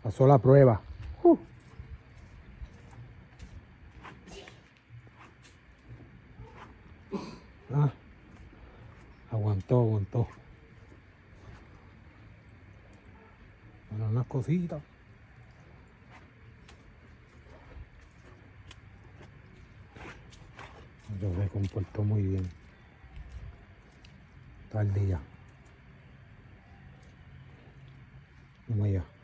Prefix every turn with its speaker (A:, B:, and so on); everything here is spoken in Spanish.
A: Pasó la prueba. Ah, aguantó. Bueno, unas cositas. Pero se comportó muy bien. Todo el día. Vamos allá.